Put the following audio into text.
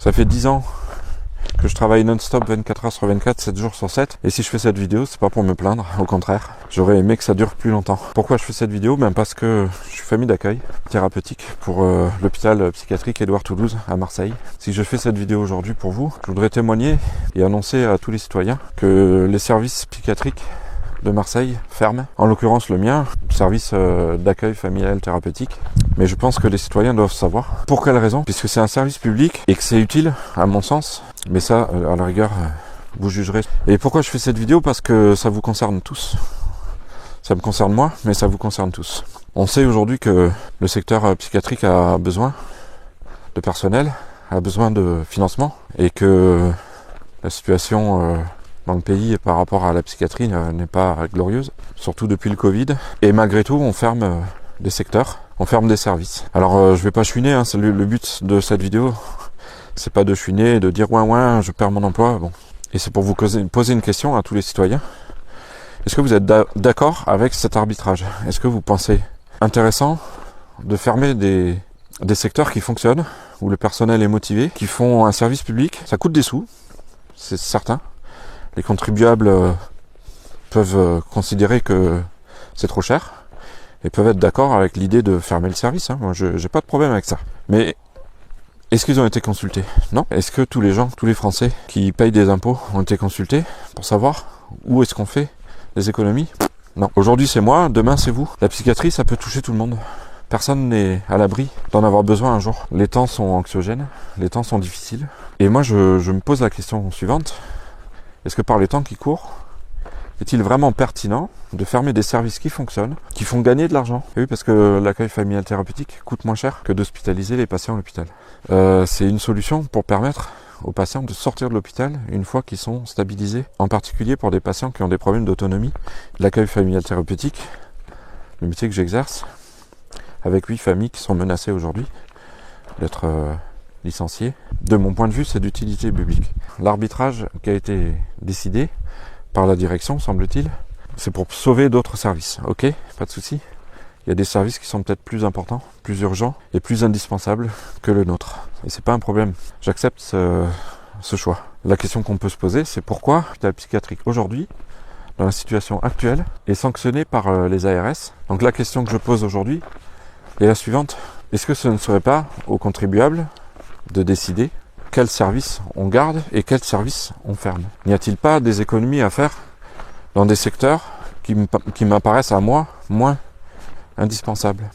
Ça fait 10 ans que je travaille non-stop 24 heures sur 24, 7 jours sur 7. Et si je fais cette vidéo, c'est pas pour me plaindre, au contraire. J'aurais aimé que ça dure plus longtemps. Pourquoi je fais cette vidéo? Parce que je suis famille d'accueil thérapeutique pour l'hôpital psychiatrique Édouard Toulouse à Marseille. Si je fais cette vidéo aujourd'hui pour vous, je voudrais témoigner et annoncer à tous les citoyens que les services psychiatriques de Marseille ferment, en l'occurrence le mien, service d'accueil familial thérapeutique. Mais je pense que les citoyens doivent savoir. Pour quelle raison? Puisque c'est un service public et que c'est utile, à mon sens. Mais ça, à la rigueur, vous jugerez. Et pourquoi je fais cette vidéo? Parce que ça vous concerne tous. Ça me concerne moi, mais ça vous concerne tous. On sait aujourd'hui que le secteur psychiatrique a besoin de personnel, a besoin de financement, et que la situation dans le pays par rapport à la psychiatrie n'est pas glorieuse, surtout depuis le Covid. Et malgré tout, on ferme des secteurs, on ferme des services. Alors je vais pas chouiner, hein, c'est le but de cette vidéo, c'est pas de chouiner, de dire ouais, je perds mon emploi. Bon. Et c'est pour vous poser une question à tous les citoyens. Est-ce que vous êtes d'accord avec cet arbitrage? Est-ce que vous pensez intéressant de fermer des secteurs qui fonctionnent, où le personnel est motivé, qui font un service public? Ça coûte des sous, c'est certain. Les contribuables peuvent considérer que c'est trop cher et peuvent être d'accord avec l'idée de fermer le service. Hein. Moi, j'ai pas de problème avec ça. Mais est-ce qu'ils ont été consultés? Non. Est-ce que tous les gens, tous les Français qui payent des impôts ont été consultés pour savoir où est-ce qu'on fait des économies? Non. Aujourd'hui c'est moi, demain c'est vous. La psychiatrie, ça peut toucher tout le monde. Personne n'est à l'abri d'en avoir besoin un jour. Les temps sont anxiogènes, les temps sont difficiles. Et moi je me pose la question suivante. Est-ce que par les temps qui courent, est-il vraiment pertinent de fermer des services qui fonctionnent, qui font gagner de l'argent? Et oui, parce que l'accueil familial thérapeutique coûte moins cher que d'hospitaliser les patients à l'hôpital. C'est une solution pour permettre aux patients de sortir de l'hôpital une fois qu'ils sont stabilisés. En particulier pour des patients qui ont des problèmes d'autonomie. L'accueil familial thérapeutique, le métier que j'exerce, avec 8 familles qui sont menacées aujourd'hui d'être licenciées. De mon point de vue, c'est d'utilité publique. L'arbitrage qui a été décidé par la direction, semble-t-il, c'est pour sauver d'autres services. Ok, pas de souci. Il y a des services qui sont peut-être plus importants, plus urgents et plus indispensables que le nôtre. Et c'est pas un problème. J'accepte ce choix. La question qu'on peut se poser, c'est pourquoi l'hôpital psychiatrique aujourd'hui, dans la situation actuelle, est sanctionné par les ARS. Donc la question que je pose aujourd'hui est la suivante. Est-ce que ce ne serait pas aux contribuables de décider quel service on garde et quel service on ferme? N'y a-t-il pas des économies à faire dans des secteurs qui m'apparaissent à moi moins indispensables?